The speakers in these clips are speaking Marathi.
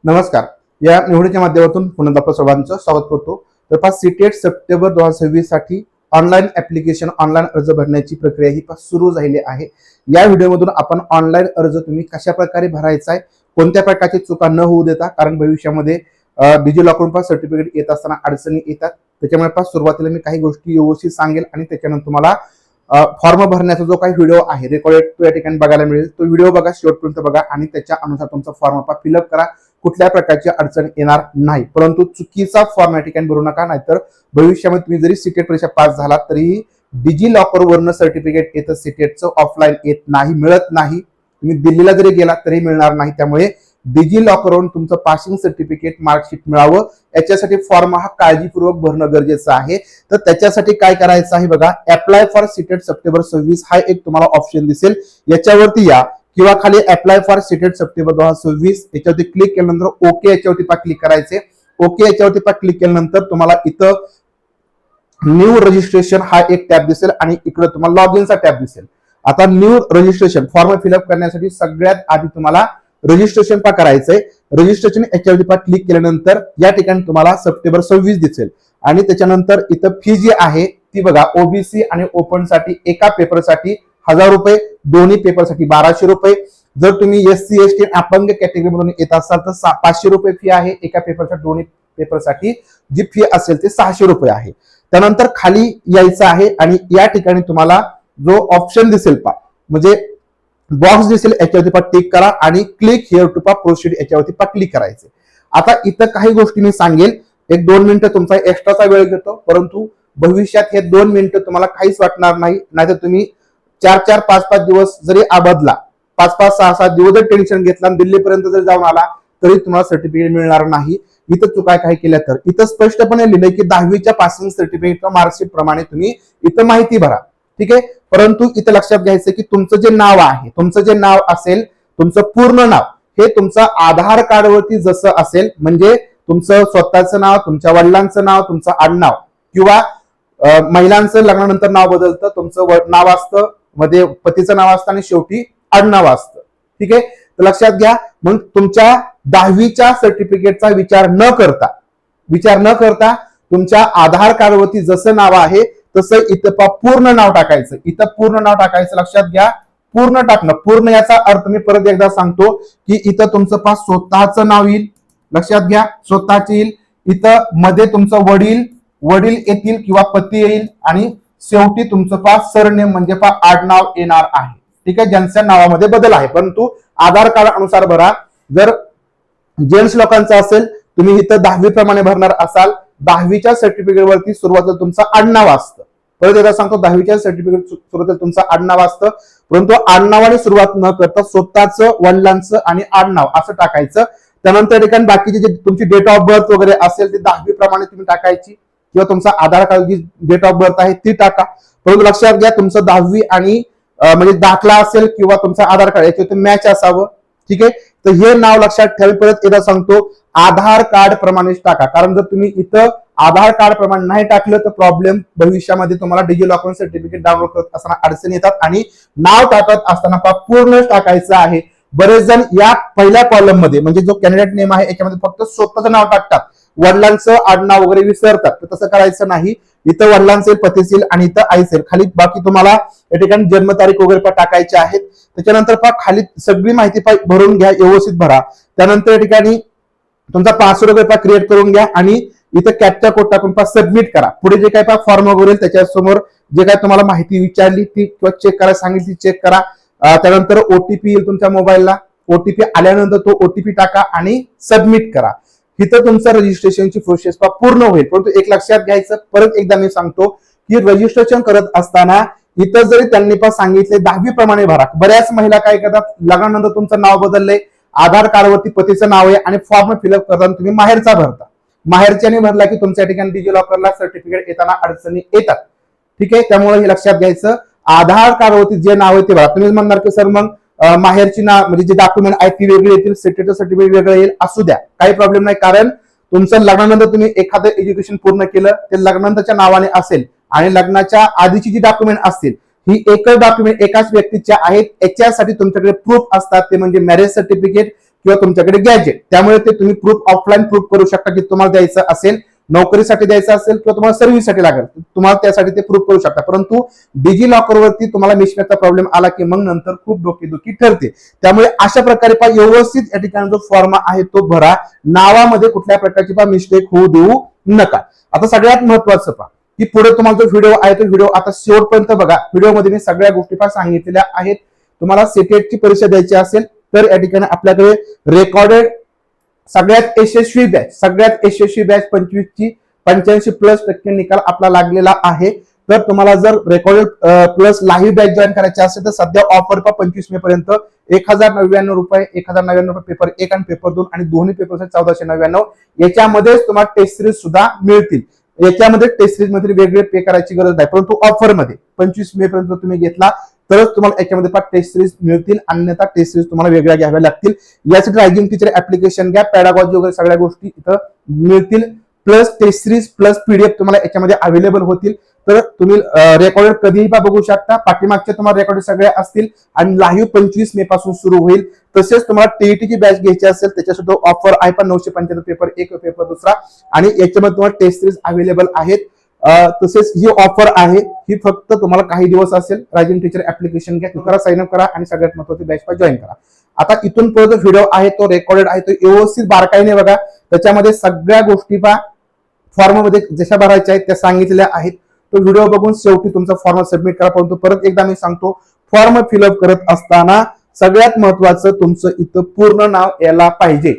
नमस्कार. या निवडीच्या माध्यमातून पुन्हा आपलं सर्वांचं स्वागत करतो. तर पाच सीटेट सप्टेंबर 2026 साठी ऑनलाईन ऍप्लिकेशन ऑनलाईन अर्ज भरण्याची प्रक्रिया ही सुरू झालेली आहे. या व्हिडिओमधून आपण ऑनलाईन अर्ज तुम्ही कशा प्रकारे भरायचा आहे, कोणत्या प्रकारची चुका न होऊ देता, कारण भविष्यामध्ये डिजी लॉकरून सर्टिफिकेट येत असताना अडचणी येतात. त्याच्यामुळे सुरुवातीला मी काही गोष्टी व्यवस्थित सांगेल आणि त्याच्यानंतर तुम्हाला फॉर्म भरण्याचा जो काही व्हिडिओ आहे रेकॉर्डेड तो या ठिकाणी बघायला मिळेल. तो व्हिडिओ बघा, शेवटपर्यंत बघा आणि त्याच्या अनुसार तुमचा फॉर्म फिलअप करा. कुठल्या प्रकारची अडचण येणार नाही, परंतु चुकीचा फॉर्म या ठिकाणी भरू नका, नाहीतर भविष्यामध्ये तुम्ही जरी सीटेट परीक्षा पास झाला तरीही डिजी लॉकर वरनं सर्टिफिकेट येतं, सीटेटचं ऑफलाईन येत नाही, मिळत नाही. तुम्ही दिल्लीला जरी गेला तरी मिळणार नाही. त्यामुळे डिजी लॉकरवरून तुमचं पासिंग सर्टिफिकेट मार्कशीट मिळावं याच्यासाठी फॉर्म हा काळजीपूर्वक भरणं गरजेचं आहे. तर त्याच्यासाठी काय करायचं आहे बघा, अप्लाय फॉर सीटेट सप्टेंबर 26 हा एक तुम्हाला ऑप्शन दिसेल. याच्यावरती या किंवा खाली अप्लाय फॉर सीटेट सप्टेंबर 2026 याच्यावरती क्लिक केल्यानंतर ओके याच्यावरती क्लिक करायचे. ओके याच्यावरती क्लिक केल्यानंतर तुम्हाला इथं न्यू रजिस्ट्रेशन हा एक टॅब दिसेल आणि इकडे तुम्हाला लॉग इनचा टॅब दिसेल. आता न्यू रजिस्ट्रेशन फॉर्म फिलअप करण्यासाठी सगळ्यात आधी तुम्हाला रजिस्ट्रेशन करायचंय. रजिस्ट्रेशन याच्यावरती क्लिक केल्यानंतर या ठिकाणी तुम्हाला सप्टेंबर 26 दिसेल आणि त्याच्यानंतर इथं फी जी आहे ती बघा, ओबीसी आणि ओपन साठी एका पेपरसाठी 1000 रुपये, दोन्ही पेपरसाठी 1200 रुपये. जर तुम्ही एससी एसटी अपंग कॅटेगरी मधून येत असाल तर 500 रुपये फी आहे एका पेपरच्या, दोन्ही पेपरसाठी जी फी असेल ते 600 रुपये आहे. त्यानंतर खाली यायचं आहे आणि या ठिकाणी तुम्हाला जो ऑप्शन दिसेल म्हणजे बॉक्स दिसेल याच्यावरती टिक करा आणि क्लिक हिअर टू प्रोसीड याच्यावरती क्लिक करायचे. आता इथं काही गोष्टी मी सांगेल, 1-2 मिनिटं तुमचा एक्स्ट्राचा वेळ घेतो, परंतु भविष्यात हे 2 मिनिटं तुम्हाला काहीच वाटणार नाही. नाहीतर तुम्ही 4-4, 5-5 दिवस जरी आबदला, 5-5, 6-7 दिवस जर टेन्शन घेतला आणि दिल्लीपर्यंत जर जाऊन आला तरी तुम्हाला सर्टिफिकेट मिळणार नाही. इथं चुका काय केल्या तर इथं स्पष्टपणे लिहिलंय की 10वीच्या पासिंग सर्टिफिकेट किंवा मार्कशीट प्रमाणे तुम्ही इथं माहिती भरा. ठीक आहे, परंतु इथं लक्षात घ्यायचं की तुमचं जे नाव आहे, तुमचं जे नाव असेल, तुमचं पूर्ण नाव हे तुमचं आधार कार्ड वरती जसं असेल, म्हणजे तुमचं स्वतःचं नाव, तुमच्या वडिलांचं नाव, तुमचं आडनाव किंवा महिलांचं लग्नानंतर नाव बदलतं, तुमचं नाव असतं, मध्ये पतीचं नाव असतं आणि शेवटी आडनाव असतं. ठीक आहे, तर लक्षात घ्या. मग तुमच्या 10वीच्या सर्टिफिकेटचा विचार न करता तुमच्या आधार कार्ड वरती जसं नाव आहे तसं इथं पूर्ण नाव टाकायचं. इथं पूर्ण नाव टाकायचं. लक्षात घ्या, पूर्ण टाकणं. पूर्ण याचा अर्थ मी परत एकदा सांगतो की इथं तुमचं स्वतःचं नाव येईल. लक्षात घ्या, स्वतःचे येईल. इथं मध्ये तुमचं वडील येतील किंवा पती येईल आणि शेवटी तुमचं सरनेम म्हणजे आडनाव येणार आहे. ठीक आहे, ज्यांच्या नावामध्ये बदल आहे, परंतु आधार कार्ड अनुसार भरा. जर जेंट्स लोकांचं असेल, तुम्ही इथं 10वी प्रमाणे भरणार असाल, 10वीच्या सर्टिफिकेट वरती सुरुवातीला तुमचं आडनाव असतं. परत एकदा सांगतो, 10वीच्या सर्टिफिकेट सुरुवातीला तुमचं आडनाव असतं, परंतु आडनावाने सुरुवात न करता स्वतःचं, वडिलांचं आणि आडनाव असं टाकायचं. त्यानंतर ठिकाणी बाकीचे जे तुमची डेट ऑफ बर्थ वगैरे असेल ते 10वी प्रमाणे तुम्ही टाकायची किंवा तुमचा आधार कार्ड जी डेट ऑफ बर्थ आहे ती टाका. परंतु लक्षात घ्या, तुमचं 10वी आणि म्हणजे दाखला असेल किंवा तुमचं आधार कार्ड याच्यावरती मॅच असावं. ठीक आहे, तर हे नाव लक्षात ठेवा. परत एकदा सांगतो, आधार कार्ड प्रमाणेच टाका, कारण जर तुम्ही इथं आधार कार्ड प्रमाणे नाही टाकलं तर प्रॉब्लेम भविष्यामध्ये तुम्हाला डिजी लॉकर सर्टिफिकेट डाउनलोड करत असताना अडचणी येतात आणि नाव टाकत असताना पूर्णच टाकायचं आहे. बरेच जण या पहिल्या कॉलम मध्ये म्हणजे जो कॅन्डिडेट नेम आहे याच्यामध्ये फक्त स्वतःचं नाव टाकतात, वडिलांचं आडनाव वगैरे विसरतात. तर तसं करायचं नाही. इथं वडिलांचे, पतीचे आणि इथं आईचे, खाली बाकी तुम्हाला या ठिकाणी जन्मतारीख वगैरे टाकायचे आहेत. त्याच्यानंतर खाली सगळी माहिती भरून घ्या, व्यवस्थित भरा. त्यानंतर या ठिकाणी तुमचा पासवर्ड वगैरे क्रिएट करून घ्या आणि इथं कॅप्चा कोड टाकून सबमिट करा. पुढे जे काय फॉर्म वगैरे त्याच्यासमोर जे काय तुम्हाला माहिती विचारली ती किंवा चेक करा, सांगितली चेक करा. त्यानंतर ओटीपी येईल तुमच्या मोबाईलला. ओटीपी आल्यानंतर तो ओटीपी टाका आणि सबमिट करा. इथं तुमचं रजिस्ट्रेशनची प्रोसेस पूर्ण होईल. परंतु एक लक्षात घ्यायचं, परत एकदा मी सांगतो की रजिस्ट्रेशन करत असताना इथं जरी त्यांनी सांगितले 10वी प्रमाणे भरा, बऱ्याच महिला काय करतात, लग्नानंतर तुमचं नाव बदललंय, आधार कार्डवरती पतीचं नाव आहे आणि फॉर्म फिलअप करताना तुम्ही माहेरचा भरता. माहेरच्याने भरला की तुमच्या ठिकाणी डिजी लॉकरला सर्टिफिकेट येताना अडचणी येतात. ठीक आहे, त्यामुळे हे लक्षात घ्यायचं. आधार कार्डवरती जे नाव आहे ते भरा. तुम्ही म्हणणार की सर मग माहेरची नाव म्हणजे जे डॉक्युमेंट आहे ती वेगळी येतील, सीटेचं सर्टिफिकेट वेगळं येईल, असू द्या, काही प्रॉब्लेम नाही. कारण तुमचं लग्नानंतर तुम्ही एखादं एज्युकेशन पूर्ण केलं ते लग्नानंतरच्या नावाने असेल आणि लग्नाच्या आधीची जी डॉक्युमेंट असतील ही एकच डॉक्युमेंट एकाच व्यक्तीच्या आहेत. याच्यासाठी तुमच्याकडे प्रूफ असतात, ते म्हणजे मॅरेज सर्टिफिकेट किंवा तुमच्याकडे गॅजेट, त्यामुळे ते तुम्ही प्रूफ ऑफलाईन प्रूफ करू शकता की तुम्हाला द्यायचं असेल, नोकरीसाठी द्यायचं असेल किंवा तुम्हाला सर्व्हिससाठी लागेल, तुम्हाला त्यासाठी ते प्रूफ करू शकता. परंतु डिजी लॉकरवरती तुम्हाला मिसमॅचचा प्रॉब्लेम आला की मग नंतर खूप डोकेदुखी ठरते. त्यामुळे अशा प्रकारे व्यवस्थित या ठिकाणी जो फॉर्म आहे तो भरा, नावामध्ये कुठल्या प्रकारची मिस्टेक होऊ देऊ नका. आता सगळ्यात महत्वाचं की पुढे तुम्हाला जो व्हिडिओ आहे तो व्हिडिओ आता शेवटपर्यंत बघा. व्हिडिओमध्ये मी सगळ्या गोष्टी सांगितलेल्या आहेत. तुम्हाला सीटेटची परीक्षा द्यायची असेल तर या ठिकाणी आपल्याकडे रेकॉर्डेड सगळ्यात यशस्वी बॅच 25 ची 85% निकाल आपला लागलेला आहे. तर तुम्हाला जर recorded plus live batch join करायची असेल तर सध्या ऑफर 25 मे पर्यंत 1099 रुपये, 1099 रुपये पेपर 1 आणि पेपर 2 आणि दोन्ही पेपर 1499. याच्यामध्येच तुम्हाला टेस्ट सिरीज सुद्धा मिळतील. याच्यामध्ये टेस्ट सिरीज मध्ये वेगळे पे करायची गरज नाही, परंतु ऑफर मध्ये 25 मे पर्यंत तुम्ही घेतला तरच तुम्हाला याच्यामध्ये टेस्ट सिरीज मिळतील, अन्यथा टेस्ट सिरीज तुम्हाला वेगळ्या घ्याव्या लागतील. यासाठी रायझिंग टीचर ऍप्लिकेशन घ्या, पॅडागॉजी वगैरे सगळ्या गोष्टी इथं मिळतील. Plus test series plus PDF तुम्हाला याच्यामध्ये अवेलेबल होतील. तर तुम्ही रेकॉर्डेड कधीही बघू शकता. पाठीमागचे तुम्हाला रेकॉर्ड सगळे असतील आणि लाईव्ह 25 मे पासून सुरू होईल. तसेच तुम्हाला टीईटीची बॅच घ्यायची असेल त्याच्यासुद्धा ऑफर आहे, पण 975 पेपर 1 पेपर 2 आणि याच्यामध्ये तुम्हाला टेस्ट सिरीज अवेलेबल आहेत. तसेच ही ऑफर आहे, ही फक्त तुम्हाला काही दिवस असेल. रायझिंग टीचर ऍप्लिकेशन घ्या, करा, साइन अप करा आणि सगळ्यात महत्त्वाची बॅच जॉईन करा. आता इथून पुढे जो व्हिडिओ आहे तो रेकॉर्डेड आहे, तो व्यवस्थित बारकाईने बघा. त्याच्यामध्ये सगळ्या गोष्टी फॉर्म मध्ये जशा भरायच्या आहेत त्या सांगितलेल्या आहेत. तो व्हिडिओ बघून शेवटी तुमचा फॉर्म सबमिट करा. परंतु परत एकदा मी सांगतो, फॉर्म फिलअप करत असताना सगळ्यात महत्वाचं तुमचं इथं पूर्ण नाव यायला पाहिजे.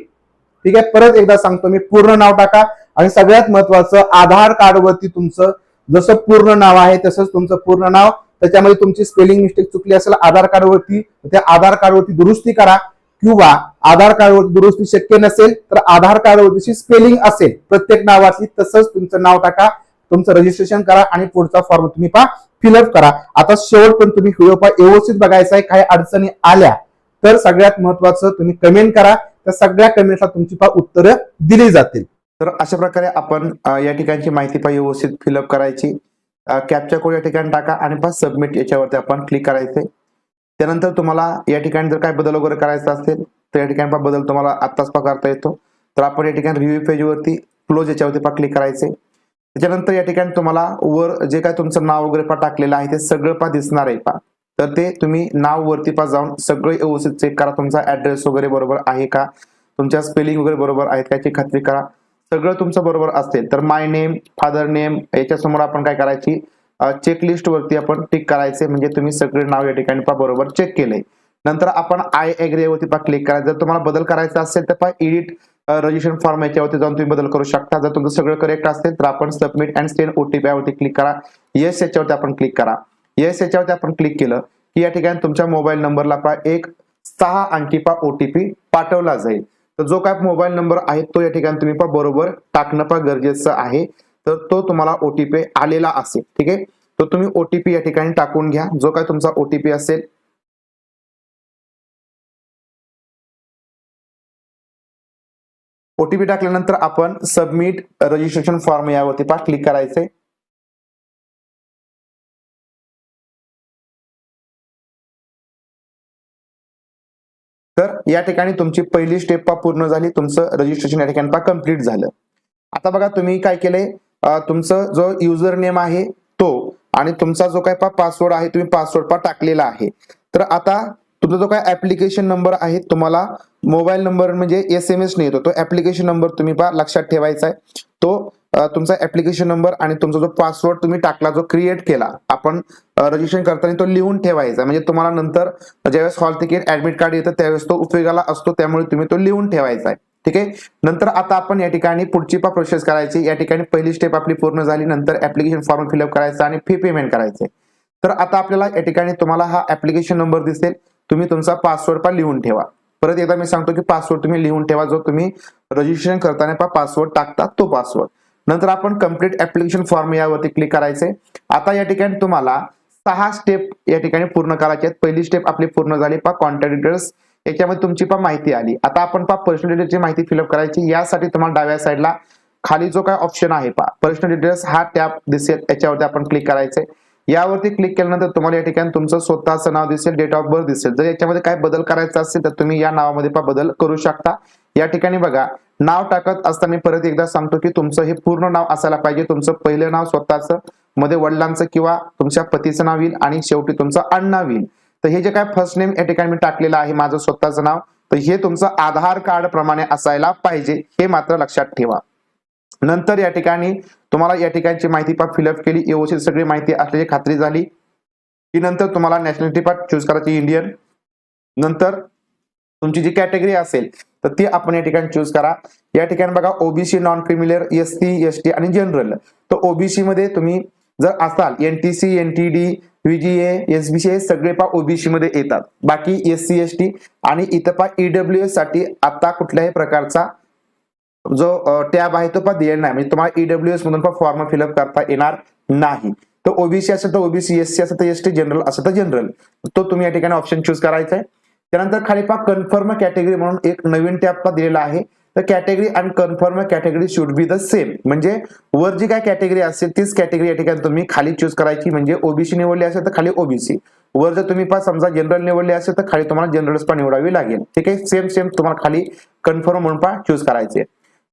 ठीक आहे, परत एकदा सांगतो मी, पूर्ण नाव टाका आणि सगळ्यात महत्वाचं आधार कार्ड वरती तुमचं जसं पूर्ण नाव आहे तसंच तुमचं पूर्ण नाव. त्याच्यामध्ये तुमची स्पेलिंग मिस्टेक चुकली असेल आधार कार्ड वरती, त्या आधार कार्ड वरती दुरुस्ती करा. किंवा आधार कार्डवरती दुरुस्ती शक्य नसेल तर आधार कार्डवरती स्पेलिंग असेल प्रत्येक नावाची, तसंच तुमचं नाव टाका, तुमचं रजिस्ट्रेशन करा आणि पुढचा फॉर्म तुम्ही फिलअप करा. आता शेवट पण तुम्ही व्हिडिओ व्यवस्थित बघायचा आहे. काही अडचणी आल्या तर सगळ्यात महत्वाचं तुम्ही कमेंट करा, त्या सगळ्या कमेंटला तुमची उत्तरं दिली जातील. तर अशा प्रकारे आपण या ठिकाणची माहिती व्यवस्थित फिलअप करायची. कॅप्चा कोड या ठिकाणी टाका आणि सबमिट याच्यावरती आपण क्लिक करायचे. त्यानंतर तुम्हाला या ठिकाणी जर काय बदल वगैरे करायचा असेल तर या ठिकाणी बदल तुम्हाला आत्ताच करता येतो. तर आपण या ठिकाणी रिव्ह्यू पेजवरती क्लोज याच्यावरती क्लिक करायचे. त्याच्यानंतर या ठिकाणी तुम्हाला वर जे काय तुमचं नाव वगैरे टाकलेलं आहे ते सगळं दिसणार आहे तर ते तुम्ही नाव वरती जाऊन सगळं व्यवस्थित चेक करा. तुमचा ऍड्रेस वगैरे बरोबर आहे का, तुमच्या स्पेलिंग वगैरे बरोबर आहेत का याची खात्री करा. सगळं तुमचं बरोबर असेल तर माय नेम, फादर नेम याच्या समोर आपण काय करायची, चेकलिस्ट वरती आपण टिक करायचे, म्हणजे तुम्ही सगळे नाव या ठिकाणी बरोबर चेक केले. नंतर आपण आय एग्री वरती क्लिक करायचं. जर तुम्हाला बदल करायचा असेल तर एडिट रजिस्ट्रेशन फॉर्म याच्यावरती जाऊन तुम्ही बदल करू शकता. जर तुमचं सगळं करेक्ट असेल तर आपण सबमिट अँड सेंड ओटीपी यावरती क्लिक करा. येस याच्यावरती आपण क्लिक करा. येस याच्यावरती आपण क्लिक केलं की या ठिकाणी तुमच्या मोबाईल नंबरला एक 6 अंकी ओटीपी पाठवला जाईल. तर जो काय मोबाईल नंबर आहे तो या ठिकाणी तुम्ही बरोबर टाकणं गरजेचं आहे. तर तो तुम्हाला ओटीपी आलेला असेल. ठीक आहे, तो तुम्ही ओटीपी या ठिकाणी टाकून घ्या. जो काय तुमचा ओटीपी असेल ओटीपी टाकल्यानंतर आपण सबमिट रजिस्ट्रेशन फॉर्म यावरती क्लिक करायचे. तर या ठिकाणी तुमची पहिली स्टेप पूर्ण झाली, तुमचं रजिस्ट्रेशन या ठिकाणी कम्प्लीट झालं. आता बघा तुम्ही काय केलंय, तुमचं जो युजर नेम आहे तो आणि तुमचा जो काय पासवर्ड आहे तुम्ही पासवर्ड टाकलेला आहे. तर आता तुमचा जो काय ऍप्लिकेशन नंबर आहे तुम्हाला मोबाईल नंबर म्हणजे SMS नाही येतो, तो ऍप्लिकेशन नंबर तुम्ही लक्षात ठेवायचा आहे. तो तुमचा ऍप्लिकेशन नंबर आणि तुमचा जो पासवर्ड तुम्ही टाकला, जो क्रिएट केला आपण रजिस्ट्रेशन करताना, तो लिहून ठेवायचा. म्हणजे तुम्हाला नंतर ज्यावेळेस हॉल तिकीट ऍडमिट कार्ड येतं त्यावेळेस तो उपयोगाला असतो, त्यामुळे तुम्ही तो लिहून ठेवायचा आहे. ठीक आहे, नंतर आता आपण या ठिकाणी पुढची प्रोसेस करायची. या ठिकाणी पहिली स्टेप आपली पूर्ण झाली. नंतर ऍप्लिकेशन फॉर्म फिलअप करायचा आणि फी पेमेंट करायचे. तर आता आपल्याला या ठिकाणी तुम्हाला हा ऍप्लिकेशन नंबर दिसेल, तुम्ही तुमचा पासवर्ड लिहून ठेवा. परत एकदा मी सांगतो की पासवर्ड तुम्ही लिहून ठेवा, जो तुम्ही रजिस्ट्रेशन करताना पासवर्ड टाकता तो पासवर्ड. नंतर आपण कम्प्लीट ऍप्लिकेशन फॉर्म यावरती क्लिक करायचे. आता या ठिकाणी तुम्हाला 6 स्टेप या ठिकाणी पूर्ण करायचे आहेत. पहिली स्टेप आपली पूर्ण झाली, कॉन्टॅक्ट डिटेल्स याच्यामध्ये तुमची माहिती आली. आता आपण पर्सनल डिटेल्सची माहिती फिलअप करायची. यासाठी तुम्हाला डाव्या साईडला खाली जो काय ऑप्शन आहे पर्सनल डिटेल्स हा टॅब दिसेल, याच्यावरती आपण क्लिक करायचे. यावरती क्लिक केल्यानंतर तुम्हाला या ठिकाणी तुमचं स्वतःचं नाव दिसेल, डेट ऑफ बर्थ दिसेल. जर याच्यामध्ये काय बदल करायचा असेल तर तुम्ही या नावामध्ये बदल करू शकता. या ठिकाणी बघा, नाव टाकत असताना परत एकदा सांगतो की तुमचं हे पूर्ण नाव असायला पाहिजे. तुमचं पहिलं नाव स्वतःचं, मध्ये वडिलांचं किंवा तुमच्या पतीचं नाव येईल आणि शेवटी तुमचं आडनाव येईल. तर हे जे काय फर्स्ट नेम या ठिकाणी मी टाकलेलं आहे माझं स्वतःचं नाव, तर हे तुमचं आधार कार्ड प्रमाणे असायला पाहिजे, हे मात्र लक्षात ठेवा. नंतर या ठिकाणी तुम्हाला या ठिकाणची माहिती फिलअप केली, व्यवस्थित सगळी माहिती असल्याची खात्री झाली की नंतर तुम्हाला नॅशनॅलिटी चूज करायची इंडियन. नंतर तुमची जी कॅटेगरी असेल तर ती आपण या ठिकाणी चूज करा. या ठिकाणी बघा OBC, non criminal, ST, ST आणि जनरल. तर ओबीसी मध्ये तुम्ही जर असाल एनटीसी, एनटीडी, व्हीजीए, एसबीसी हे सगळे ओबीसी मध्ये येतात. बाकी एससी, एसटी आणि इथं ईडब्ल्यूएस साठी आता कुठल्याही प्रकारचा जो टॅब आहे तो दिलेला नाही, म्हणजे तुम्हाला ईडब्ल्यूएस मधून फॉर्म फिलअप करता येणार नाही. तर ओबीसी असेल तर ओबीसी, एससी असेल तर एसटी, जनरल असेल तर जनरल, तो तुम्ही या ठिकाणी ऑप्शन चूज करायचा आहे. त्यानंतर खाली कन्फर्म कॅटेगरी म्हणून एक नवीन टॅब दिलेला आहे. तर कॅटेगरी आणि confirm category should be the same, म्हणजे वर जी काय कॅटेगरी असेल तीच कॅटेगरी या ठिकाणी तुम्ही खाली चूज करायची. म्हणजे ओबीसी निवडली असेल तर खाली ओबीसी, वर जर तुम्ही समजा जनरल निवडले असेल तर खाली तुम्हाला जनरल्स निवडावी लागेल. ठीक आहे, सेम सेम तुम्हाला खाली कन्फर्म म्हणून चूज करायचे.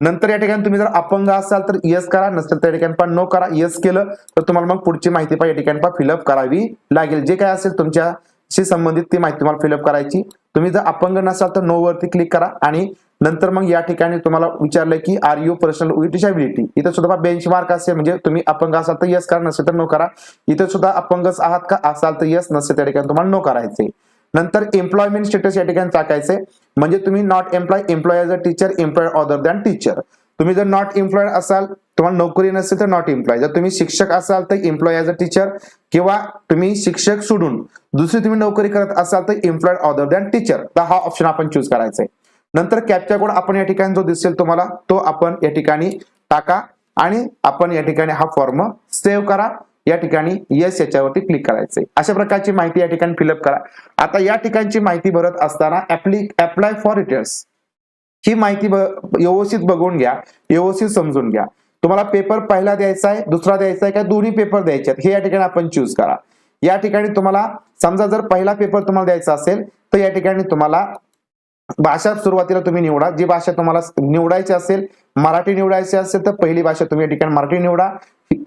नंतर या ठिकाणी तुम्ही जर अपंग असाल तर येस करा, नसेल तर या ठिकाणी नो करा. येस केलं तर तुम्हाला मग पुढची माहिती या ठिकाणी फिलअप करावी लागेल. जे काय असेल तुमच्याशी संबंधित ती माहिती तुम्हाला फिलअप करायची. तुम्ही जर अपंग नसाल तर नो वरती क्लिक करा आणि नंतर मग या ठिकाणी तुम्हाला विचारलं की are you personal with disability. इथं सुद्धा बेंचमार्क असेल, म्हणजे तुम्ही अपंग असाल तर येस करा, नसेल तर नो करा. इथं सुद्धा अपंगच आहात का असाल तर येस, नसेल त्या ठिकाणी तुम्हाला नो करायचे. नंतर एम्प्लॉयमेंट स्टेटस या ठिकाणी टाकायचे, म्हणजे तुम्ही not employ as a teacher, employ other than teacher. तुम्ही जर नॉट एम्प्लॉयड असाल, तुम्हाला नोकरी नसेल तर नॉट एम्प्लॉय. जर तुम्ही शिक्षक असाल तर एम्प्लॉय ॲज अ टीचर, किंवा तुम्ही शिक्षक सोडून दुसरी तुम्ही नोकरी करत असाल तर एम्प्लॉयड अदर दॅन टीचर. तर हा ऑप्शन आपण चूज करायचा आहे. नंतर कॅप्चा कोड आपण या ठिकाणी जो दिसेल तुम्हाला तो आपण या ठिकाणी टाका आणि आपण या ठिकाणी हा फॉर्म सेव्ह करा. या ठिकाणी येस याच्यावरती क्लिक करायचंय. अशा प्रकारची माहिती या ठिकाणी फिलअप करा. आता या ठिकाणची माहिती भरत असताना अप्लाय फॉर रिटर्न्स ही माहिती व्यवस्थित बघून घ्या, व्यवस्थित समजून घ्या. तुम्हाला पेपर पहिला द्यायचा आहे, दुसरा द्यायचा आहे, का दोन्ही पेपर द्यायचे आहेत हे या ठिकाणी आपण चूज करा. या ठिकाणी तुम्हाला समजा जर पहिला पेपर तुम्हाला द्यायचा असेल तर या ठिकाणी तुम्हाला भाषा सुरुवातीला तुम्ही निवडा. जी भाषा तुम्हाला निवडायची असेल, मराठी निवडायची असेल तर पहिली भाषा तुम्ही या ठिकाणी मराठी निवडा.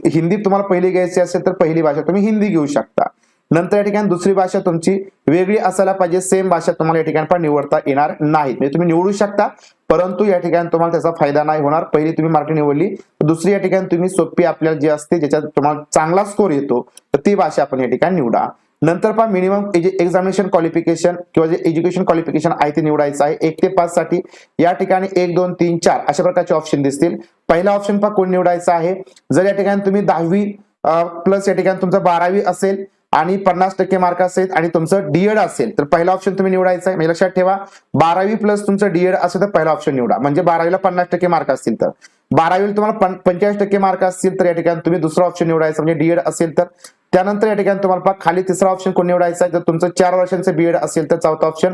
हिंदी तुम्हाला पहिली घ्यायची असेल तर पहिली भाषा तुम्ही हिंदी घेऊ शकता. नंतर या ठिकाणी दुसरी भाषा तुमची वेगळी असायला पाहिजे, सेम भाषा तुम्हाला या ठिकाणी निवडता येणार नाही. म्हणजे तुम्ही निवडू शकता परंतु या ठिकाणी तुम्हाला त्याचा फायदा नाही होणार. पहिली तुम्ही मराठी निवडली, दुसरी या ठिकाणी तुम्ही सोपी आपल्याला जी असते ज्याच्यात तुम्हाला चांगला स्कोर येतो तर ती भाषा आपण या ठिकाणी निवडा. नंतर मिनिमम एक्झामिनेशन क्वालिफिकेशन किंवा जे एज्युकेशन क्वालिफिकेशन आहे ते निवडायचं आहे. 1 ते 5 साठी या ठिकाणी 1, 2, 3, 4 अशा प्रकारचे ऑप्शन दिसतील. पहिला ऑप्शन कोण निवडायचा आहे. जर या ठिकाणी तुम्ही 10वी प्लस या ठिकाणी तुमचं 12वी असेल आणि 50% मार्क असेल आणि तुमचं डीएड असेल तर पहिला ऑप्शन तुम्ही निवडायचा आहे. म्हणजे लक्षात ठेवा 12वी प्लस तुमचं डीएड असेल तर पहिला ऑप्शन निवडा. म्हणजे 12वीला 50% मार्क असतील तर, 12वीला तुम्हाला 45% मार्क असतील तर या ठिकाणी तुम्ही दुसरा ऑप्शन निवडायचा म्हणजे डीएड असेल तर. त्यानंतर या ठिकाणी तुम्हाला खाली तिसरा ऑप्शन कोण निवडायचा आहे. जर तुमचं 4 वर्षांचं बीएड असेल तर चौथा ऑप्शन,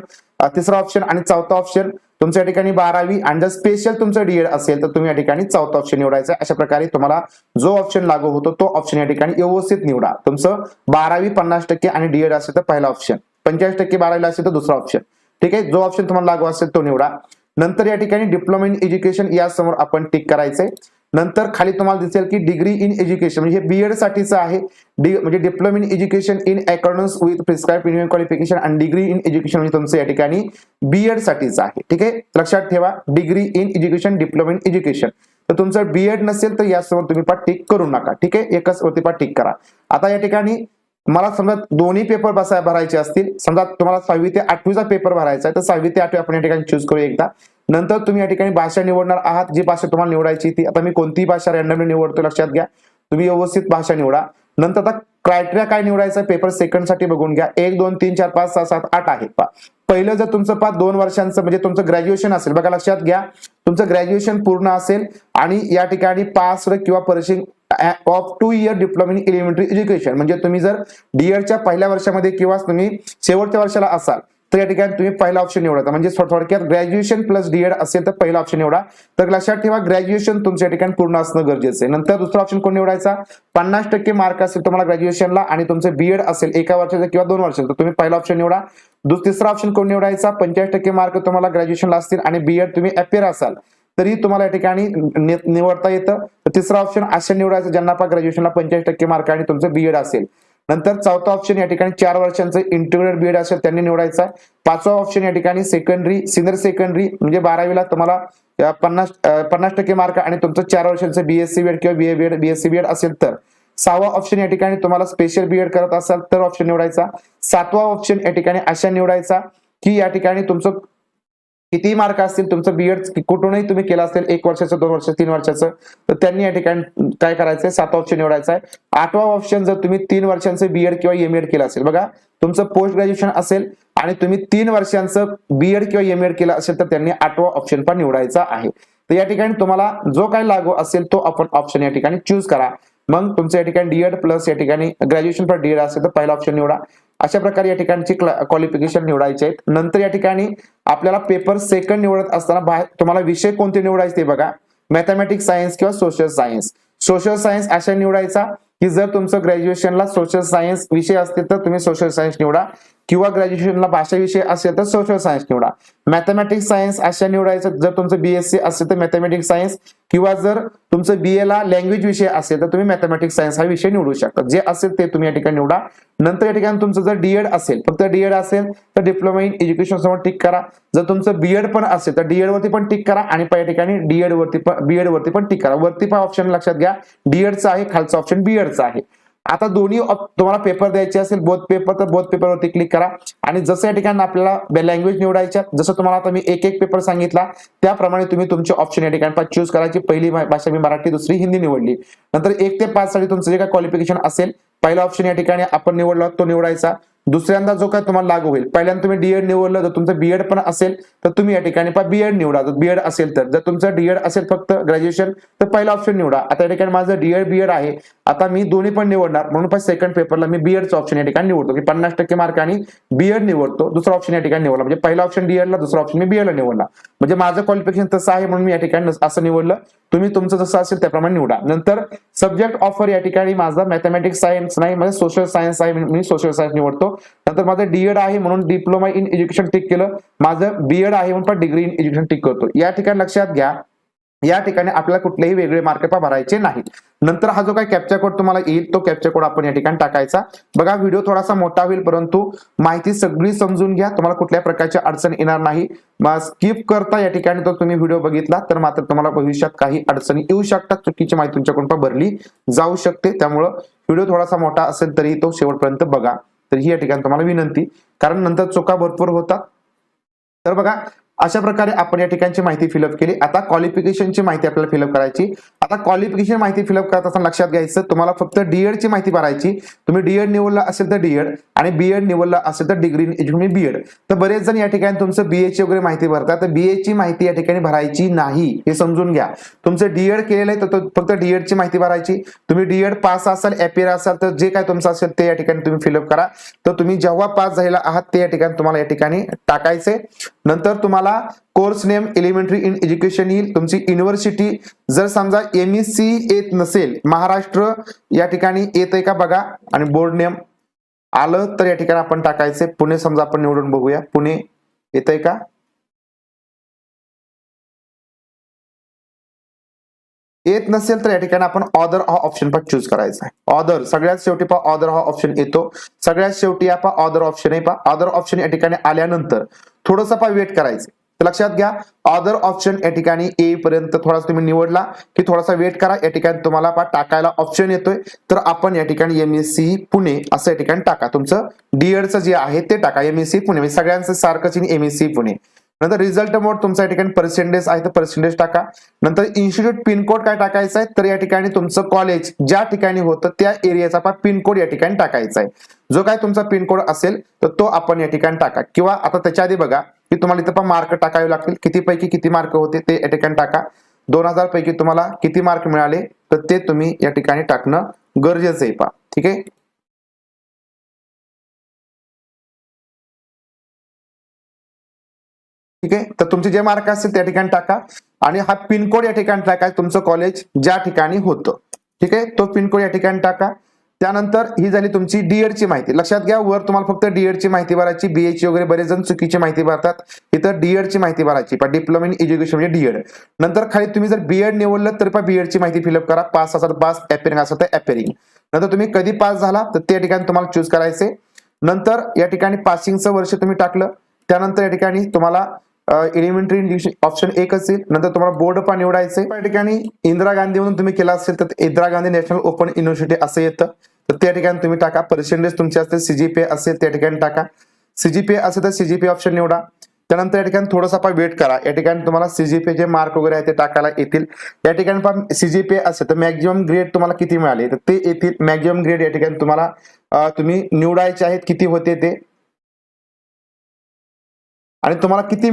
तिसरा ऑप्शन आणि चौथा ऑप्शन तुमच्या ठिकाणी 12वी आणि जर स्पेशल तुमचं डीएड असेल तर तुम्ही या ठिकाणी चौथा ऑप्शन निवडायचा. अशा प्रकारे तुम्हाला जो ऑप्शन लागू होतो तो ऑप्शन या ठिकाणी व्यवस्थित निवडा. तुमचं 12वी 50% आणि डीएड असेल तर पहिला ऑप्शन, 45% 12वीला असेल तर दुसरा ऑप्शन. ठीक आहे, जो ऑप्शन तुम्हाला लागू असेल तो निवडा. नंतर या ठिकाणी डिप्लोमा इन एज्युकेशन या समोर आपण टिक करायचंय. नंतर खाली तुम्हाला दिसेल की डिग्री इन एज्युकेशन म्हणजे हे बीएड साठीचं आहे. म्हणजे diploma in education in accordance with prescribe minimum qualification आणि डिग्री इन एज्युकेशन म्हणजे तुमचं या ठिकाणी बीएड साठीचं आहे. ठीक आहे, लक्षात ठेवा degree in education, diploma in education. तर तुमचं बीएड नसेल तर यासमोर तुम्ही टिक करू नका. ठीक आहे, एकच वरती टिक करा. आता या ठिकाणी मला समजा दोन्ही पेपर भरायचे असतील, समजा तुम्हाला 6वी ते 8वीचा पेपर भरायचा आहे तर 6वी ते 8वी आपण या ठिकाणी चूज करू एकदा. नंतर तुम्ही या ठिकाणी भाषा निवडणार आहात, जी भाषा तुम्हाला निवडायची ती. आता मी कोणती भाषा रॅन्डमली निवडतो लक्षात घ्या. तुम्ही व्यवस्थित भाषा निवडा. नंतर आता क्रायटेरिया काय निवडायचा पेपर सेकंड साठी बघून घ्या. 1, 2, 3, 4, 5, 6, 7, 8 आहे. पहिलं जर तुमचं 2 वर्षांचं म्हणजे तुमचं ग्रॅज्युएशन असेल, बघा लक्षात घ्या तुमचं ग्रॅज्युएशन पूर्ण असेल आणि या ठिकाणी पास किंवा Pershing of 2 year diploma in elementary education म्हणजे तुम्ही जर डीएडच्या पहिल्या वर्षामध्ये किंवा तुम्ही शेवटच्या वर्षाला असाल तर या ठिकाणी तुम्ही पहिला ऑप्शन निवडायचा, म्हणजे थोडक्यात ग्रॅज्युएशन प्लस डीएड असेल तर पहिला ऑप्शन निवडा. तर लक्षात ठेवा ग्रॅज्युएशन तुमच्या ठिकाणी पूर्ण असणं गरजेचं आहे. नंतर दुसरा ऑप्शन कोण निवडायचा, 50% मार्क असेल तुम्हाला ग्रॅज्युएशनला आणि तुमचं बीएड असेल 1 वर्षाचं किंवा 2 वर्षाचं, तर तुम्ही पहिला ऑप्शन निवडा. तिसरा ऑप्शन कोण निवडायचा, 45% मार्क तुम्हाला ग्रॅज्युएशनला असतील आणि बीएड तुम्ही अपियर असाल तरी तुम्हाला या ठिकाणी निवडता येतं. तर तिसरा ऑप्शन असे निवडायचं ज्यांना ग्रॅज्युएशनला 45% मार्क आणि तुमचं बीएड असेल. नंतर चौथा ऑप्शन या ठिकाणी 4 वर्षांचं इंटिग्रेटेड बीएड असेल त्यांनी निवडायचा. पाचवा ऑप्शन या ठिकाणी सेकंडरी सिनियर सेकंडरी म्हणजे 12वीला तुम्हाला 50% मार्क आणि तुमचं 4 वर्षांचं बीएससी बीएड किंवा बीए बीएड बीएससी बीएड असेल तर. सहावा ऑप्शन या ठिकाणी तुम्हाला स्पेशल बीएड करत असाल तर ऑप्शन निवडायचा. सातवा ऑप्शन या ठिकाणी अशा निवडायचा की या ठिकाणी तुमचं किती मार्क असतील, तुमचं बीएड कुठूनही तुम्ही केलं असेल 1 वर्षाचं 2 वर्षाचं 3 वर्षाचं, तर त्यांनी या ठिकाणी काय करायचंय, 7वा ऑप्शन निवडायचा आहे. 8वा ऑप्शन जर तुम्ही 3 वर्षांचं बीएड किंवा एमएड केलं असेल, बघा तुमचं पोस्ट ग्रॅज्युएशन असेल आणि तुम्ही 3 वर्षांचं बीएड किंवा एमएड केलं असेल तर त्यांनी 8वा ऑप्शन पण निवडायचा आहे. तर या ठिकाणी तुम्हाला जो काही लागू असेल तो आपण ऑप्शन या ठिकाणी चूज करा. मग तुमचं या ठिकाणी डीएड प्लस या ठिकाणी ग्रॅज्युएशन फॉर डीएड असेल तर पहिला ऑप्शन निवडा. अशा प्रकारे या ठिकाणची क्वालिफिकेशन निवडायचे आहेत. नंतर या ठिकाणी आपल्याला पेपर सेकंड निवडत असताना तुम्हाला विषय कोणते निवडायचे ते बघा, मॅथमॅटिक्स सायन्स किंवा सोशल सायन्स. सोशल सायन्स अशा निवडायचा की जर तुमचं ग्रॅज्युएशनला सोशल सायन्स विषय असतील तर तुम्ही सोशल सायन्स निवडा किंवा ग्रॅज्युएशनला भाषा विषय असेल तर सोशल सायन्स निवडा. मॅथमॅटिक्स सायन्स अशा निवडायचं जर तुमचं बीएससी असेल तर मॅथमॅटिक्स सायन्स, किंवा जर तुमचं बीए ला लँग्वेज विषय असेल तर तुम्ही मॅथमॅटिक्स सायन्स हा विषय निवडू शकता. जे असेल ते तुम्ही या ठिकाणी निवडा. नंतर या ठिकाणी तुमचं जर डीएड असेल, फक्त डीएड असेल तर डिप्लोमा इन एज्युकेशन समोर टिक करा. जर तुमचं बीएड पण असेल तर डीएड वरती पण टिक करा आणि या ठिकाणी बीएड वरती पण टिक करा. वरती पण ऑप्शन लक्षात घ्या डीएडचा आहे, खालचा ऑप्शन बीएडचा आहे. आता दोन्ही तुम्हाला पेपर द्यायचे असेल बोथ पेपर तर बोथ पेपरवरती क्लिक करा आणि जसं या ठिकाणी आपल्याला लँग्वेज निवडायच्या, जसं तुम्हाला आता मी एक पेपर सांगितला त्याप्रमाणे तुम्ही तुमचे ऑप्शन या ठिकाणी चूज करायची. पहिली भाषा मी मराठी, दुसरी हिंदी निवडली. नंतर 1 ते 5 साठी तुमचं जे काही क्वालिफिकेशन असेल पहिला ऑप्शन या ठिकाणी आपण निवडला तो निवडायचा. दुसऱ्यांदा जो काय तुम्हाला लागू होईल, पहिल्यांदा तुम्ही डीएड निवडलं, जर तुमचं बीएड पण असेल तर तुम्ही या ठिकाणी बीएड निवडा. जर बीएड असेल तर, जर तुमचं डीएड असेल फक्त ग्रॅज्युएशन तर पहिला ऑप्शन निवडा. आता या ठिकाणी माझं डीएड बीएड आहे, आता मी दोन्ही पण निवडणार म्हणून सेकंड पेपरला मी बीएडचा ऑप्शन या ठिकाणी निवडतो की 50% मार्क आणि बीएड निवडतो. दुसरा ऑप्शन या ठिकाणी निवडला, म्हणजे पहिला ऑप्शन डीएडला, दुसरा ऑप्शन मी बीएडला निवडला. म्हणजे माझं क्वालिफिकेशन तसं आहे म्हणून मी या ठिकाणी असं निवडलं. तुम्ही तुमचं जसं असेल त्याप्रमाणे निवडा. नंतर सब्जेक्ट ऑफर या ठिकाणी माझा मॅथमॅटिक्स सायन्स नाही, माझं सोशल सायन्स आहे, मी सोशल सायन्स निवडतो. नंतर माझं डीएड आहे म्हणून डिप्लोमा इन एज्युकेशन टिक केलं. माझं बीएड आहे म्हणून पण डिग्री इन एज्युकेशन टिक करतो. या ठिकाणी लक्षात घ्या या ठिकाणी आपल्याला कुठलेही वेगळे मार्क भरायचे नाहीत. नंतर हा जो काही कॅप्चा कोड तुम्हाला येईल तो कॅप्चा कोड आपण या ठिकाणी टाकायचा. बघा व्हिडिओ थोडासा मोठा होईल परंतु माहिती सगळी समजून घ्या, तुम्हाला कुठल्या प्रकारची अडचण येणार नाही. स्किप करता या ठिकाणी तर तुम्ही व्हिडिओ बघितला तर मात्र तुम्हाला भविष्यात काही अडचणी येऊ शकतात, चुकीची माहिती तुमच्याकडून भरली जाऊ शकते. त्यामुळं व्हिडिओ थोडासा मोठा असेल तरी तो शेवटपर्यंत बघा. तर ही या ठिकाणी तुम्हाला विनंती, कारण नंतर चुका भरपूर होतात. तर बघा अशा प्रकारे आपण या ठिकाणची माहिती फिलअप केली. आता क्वालिफिकेशनची माहिती आपल्याला फिलअप करायची. आता क्वालिफिकेशन माहिती फिलअप करत असताना लक्षात घ्यायचं तुम्हाला फक्त डीएड ची माहिती भरायची. तुम्ही डीएड निवडला असेल तर डीएड आणि बीएड निवडला असेल तर डिग्री इन एज्युकेशन बीएड. तर बरेच जण या ठिकाणी तुमचं बीए ची वगैरे माहिती भरतात, तर बीए ची माहिती या ठिकाणी भरायची नाही, हे समजून घ्या. तुमचं डीएड केलेलं आहे तर फक्त डीएड ची माहिती भरायची. तुम्ही डीएड पास असाल, अपियर असाल तर जे काय तुमचं असेल ते या ठिकाणी तुम्ही फिलअप करा. तर तुम्ही जेव्हा पास झालेला आहात ते या ठिकाणी तुम्हाला या ठिकाणी टाकायचे. नंतर तुम्हाला course name elementary in education येईल, तुमची युनिव्हर्सिटी. जर समजा एमएससी येत नसेल, महाराष्ट्र या ठिकाणी येत आहे का बघा आणि बोर्ड नेम आलं तर या ठिकाणी आपण टाकायचे. पुणे समजा आपण निवडून बघूया, पुणे येत आहे का, येत नसेल तर या ठिकाणी आपण ऑदर हा ऑप्शन पण चूज करायचा आहे. ऑदर सगळ्यात शेवटी पहा ऑदर हा ऑप्शन येतो, सगळ्यात शेवटी या पहा ऑदर ऑप्शन आहे. पहा ऑदर ऑप्शन या ठिकाणी आल्यानंतर थोडंसं पहा वेट करायचं. तर लक्षात घ्या ऑदर ऑप्शन या ठिकाणी येईपर्यंत थोडासा तुम्ही निवडला की थोडासा वेट करा. या ठिकाणी तुम्हाला पहा टाकायला ऑप्शन येतोय, तर आपण या ठिकाणी एमएससी पुणे असं या ठिकाणी टाका. तुमचं डीएडचं जे आहे ते टाका एमएससी पुणे, म्हणजे सगळ्यांचं सारखंच एमएससी पुणे. नंतर रिझल्ट मोड तुमचा या ठिकाणी पर्सेंटेज आहे तर पर्सेंटेज टाका. नंतर इन्स्टिट्यूट पिनकोड काय टाकायचं आहे, तर या ठिकाणी तुमचं कॉलेज ज्या ठिकाणी होतं त्या एरियाचा पिनकोड या ठिकाणी टाकायचा आहे. जो काय तुमचा पिनकोड असेल तर तो आपण या ठिकाणी टाका. किंवा आता त्याच्या आधी बघा की तुम्हाला इथं पण मार्क टाकावे लागतील, किती पैकी किती मार्क होते ते या ठिकाणी टाका. 2000 पैकी तुम्हाला किती मार्क मिळाले तर ते तुम्ही या ठिकाणी टाकणं गरजेचं आहे. पहा ठीक आहे. ठीक आहे. तर तुमचे जे मार्क असतील त्या ठिकाणी टाका आणि हा पिनकोड या ठिकाणी टाका, तुमचं कॉलेज ज्या ठिकाणी होतं. ठीक आहे, तो पिनकोड या ठिकाणी टाका. त्यानंतर ही झाली तुमची डीएड ची माहिती. लक्षात घ्या, वर तुम्हाला फक्त डीएड ची माहिती भरायची, बीएची वगैरे बरेच जण चुकीची माहिती भरतात. इथं डीएड ची माहिती भरायची, डिप्लोमा इन एज्युकेशन म्हणजे डीएड. नंतर खाली तुम्ही जर बीएड निवडलं तर बीएड ची माहिती फिलअप करा. पास असाल तर पास, अपेरिंग असेल तर अपेरिंग. नंतर तुम्ही कधी पास झाला तर त्या ठिकाणी तुम्हाला चूज करायचे. नंतर या ठिकाणी पासिंगचं वर्ष तुम्ही टाकलं. त्यानंतर या ठिकाणी तुम्हाला एलिमेंटरी ऑप्शन 1 असेल. नंतर तुम्हाला बोर्ड पण निवडायचे. या ठिकाणी इंदिरा गांधी म्हणून तुम्ही केला असेल तर Indira Gandhi national open university असं येतं, तर त्या ठिकाणी तुम्ही टाका. पर्सेंटेज तुमचे असते, सीजीपीए असेल त्या ठिकाणी टाका. सीजीपीए असेल तर सीजीपीए ऑप्शन निवडा. त्यानंतर या ठिकाणी थोडंसं आपण वेट करा. या ठिकाणी तुम्हाला सीजीपीए जे मार्क वगैरे आहे ते टाकायला येतील. या ठिकाणी पण सीजीपीए असेल तर मॅक्झिमम ग्रेड तुम्हाला किती मिळाले तर ते येतील. मॅक्झिमम ग्रेड या ठिकाणी तुम्हाला तुम्ही निवडायचे आहेत किती होते ते, आणि तुम्हाला किती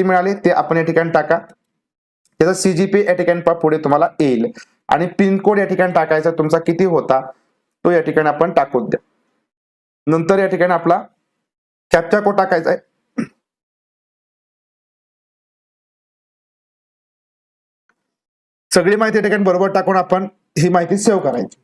मिळाले ते आपण या ठिकाणी टाका. त्याचा सीजीपीए या ठिकाणी पुढे तुम्हाला येईल आणि पिनकोड या ठिकाणी टाकायचा तुमचा किती होता तो या ठिकाणी आपण टाकून द्या. नंतर या ठिकाणी आपला कॅप्चा कोड टाकायचा आहे. सगळी माहिती या ठिकाणी बरोबर टाकून आपण ही माहिती सेव्ह करायची.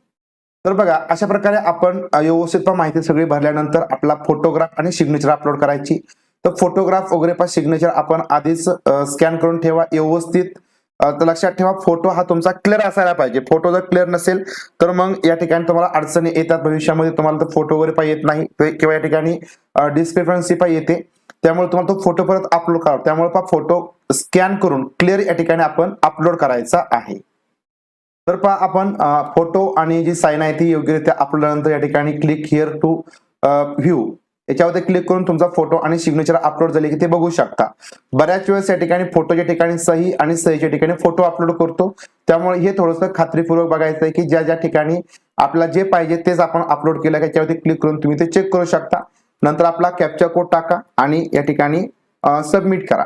तर बघा, अशा प्रकारे आपण व्यवस्थित माहिती सगळी भरल्यानंतर आपला फोटोग्राफ आणि सिग्नेचर अपलोड करायची. तर फोटोग्राफ वगैरे पण सिग्नेचर आपण आधीच स्कॅन करून ठेवा व्यवस्थित. तर लक्षात ठेवा, फोटो हा तुमचा क्लिअर असायला पाहिजे. फोटो जर क्लिअर नसेल तर मग या ठिकाणी तुम्हाला अडचणी येतात भविष्यामध्ये. तुम्हाला तर फोटो वगैरे पण येत नाही किंवा या ठिकाणी डिस्क्रिपन्सी पण येते. त्यामुळे तुम्हाला तो फोटो परत अपलोड करा. त्यामुळे फोटो स्कॅन करून क्लिअर या ठिकाणी आपण अपलोड करायचा आहे. तर पहा, आपण फोटो आणि जी साइन आहे ती योग्यरित्या अपलोडनंतर या ठिकाणी क्लिक हिअर टू व्ह्यू याच्यावरती क्लिक करून तुमचा फोटो आणि सिग्नेचर अपलोड झाले की ते बघू शकता. बऱ्याच वेळेस या ठिकाणी फोटोच्या ठिकाणी सही आणि सहीच्या ठिकाणी फोटो अपलोड करतो. त्यामुळे हे थोडंसं खात्रीपूर्वक बघायचं आहे की ज्या ज्या ठिकाणी आपल्याला जे पाहिजे तेच आपण अपलोड केलं, याच्यावरती क्लिक करून तुम्ही ते चेक करू शकता. नंतर आपला कॅप्चा कोड टाका आणि या ठिकाणी सबमिट करा.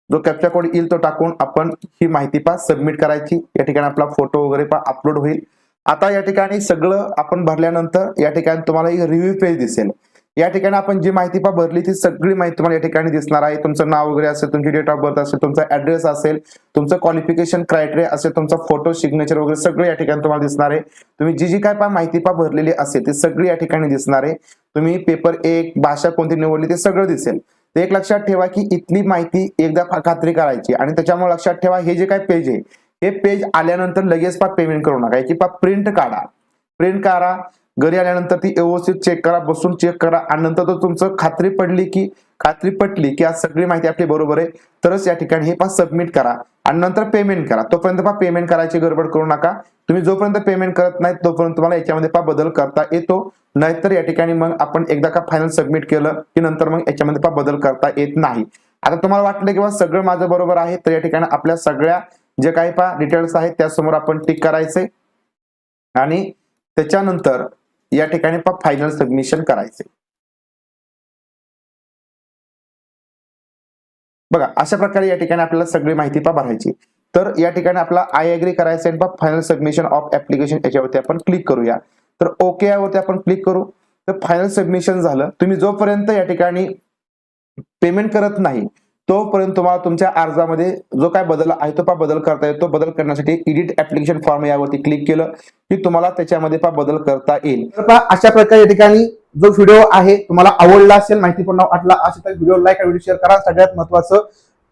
जो कॅप्चा कोड येईल तो टाकून आपण ही माहिती सबमिट करायची. या ठिकाणी आपला फोटो वगैरे अपलोड होईल. आता या ठिकाणी सगळं आपण भरल्यानंतर या ठिकाणी तुम्हाला एक रिव्ह्यू पेज दिसेल. या ठिकाणी आपण जी माहिती भरली ती सगळी माहिती तुम्हाला या ठिकाणी दिसणार आहे. तुमचं नाव वगैरे असेल, तुमची डेट ऑफ बर्थ असेल, तुमचा ऍड्रेस असेल, तुमचं क्वालिफिकेशन क्रायटेरिया असेल, तुमचा फोटो सिग्नेचर वगैरे सगळं या ठिकाणी तुम्हाला दिसणार आहे. तुम्ही जी काय माहिती भरलेली असेल ती सगळी या ठिकाणी दिसणार आहे. तुम्ही पेपर 1 भाषा कोणती निवडली ते सगळं दिसेल. तर एक लक्षात ठेवा की इथली माहिती एकदा खात्री करायची. आणि त्याच्यामुळे लक्षात ठेवा, हे जे काय पेज आहे हे पेज आल्यानंतर लगेच पेमेंट करू नका. याची प्रिंट काढा. घरी आल्यानंतर ती व्यवस्थित चेक करा, बसून चेक करा. आणि नंतर तो तुमचं खात्री पटली की आज सगळी माहिती आपली बरोबर आहे तरच या ठिकाणी हे सबमिट करा आणि नंतर पेमेंट करा. तोपर्यंत पेमेंट करायची गडबड करू नका. तुम्ही जोपर्यंत पेमेंट करत नाही तोपर्यंत तुम्हाला याच्यामध्ये बदल करता येतो. नाहीतर या ठिकाणी मग आपण एकदा का फायनल सबमिट केलं की नंतर मग याच्यामध्ये बदल करता येत नाही. आता तुम्हाला वाटलं की सगळं माझं बरोबर आहे तर या ठिकाणी आपल्या सगळ्या जे काही डिटेल्स आहेत त्यासमोर आपण टिक करायचे आणि त्याच्यानंतर या ठिकाणी फायनल सबमिशन करायचे. बघा, अशा प्रकारे या ठिकाणी आपल्याला सगळी माहिती भरायची. तर या ठिकाणी आपला आय एग्री करायचं आहे. फायनल सबमिशन ऑफ ऍप्लिकेशन याच्यावरती आपण क्लिक करूया. तर ओके यावरती आपण क्लिक करू. तर फायनल सबमिशन झालं. तुम्ही जोपर्यंत या ठिकाणी पेमेंट करत नाही तोपर्यंत तुम्हाला तुमच्या अर्जामध्ये जो काय बदल आहे तो बदल करता येतो. बदल करण्यासाठी एडिट ऍप्लिकेशन फॉर्म यावरती क्लिक केलं की तुम्हाला त्याच्यामध्ये बदल करता येईल. तर अशा प्रकारे या ठिकाणी जो व्हिडिओ आहे तुम्हाला आवडला असेल, माहितीपूर्ण वाटला असेल तर व्हिडिओ लाईक आणि व्हिडिओ शेअर करा. सगळ्यात महत्त्वाचं,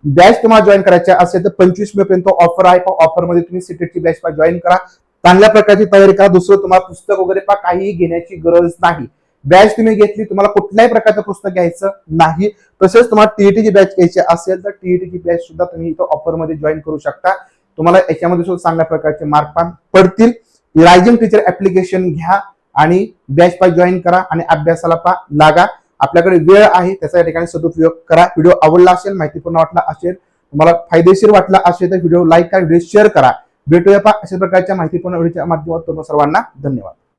बॅच तुम्हाला जॉईन करायचे असेल तर 25 मे पर्यंत ऑफर आहे. ऑफर मध्ये तुम्ही सीटेटची बॅच जॉईन करा. चांगल्या प्रकारची तयारी करा. दुसरं तुम्हाला पुस्तक वगैरे काही घेण्याची गरज नाही. बॅच तुम्ही घेतली, तुम्हाला कुठल्याही प्रकारचं पुस्तक घ्यायचं नाही. तसेच तुम्हाला टीईटीची बॅच घ्यायची असेल तर टीईटीची बॅच सुद्धा तुम्ही इथं ऑफर मध्ये जॉईन करू शकता. तुम्हाला याच्यामध्ये सुद्धा चांगल्या प्रकारचे मार्क पडतील. रायझन टीचर ऍप्लिकेशन घ्या आणि बॅच जॉईन करा आणि अभ्यासाला लागा. आपल्याकडे वेळ आहे, त्याचा या ठिकाणी सदुपयोग करा. व्हिडिओ आवडला असेल, माहितीपूर्ण वाटला असेल, तुम्हाला फायदेशीर वाटला असेल तर व्हिडिओ लाईक करा, व्हिडिओ शेअर करा. भेटूया अशा प्रकारच्या माहितीपूर्ण व्हिडिओच्या माध्यमातून सर्वांना धन्यवाद.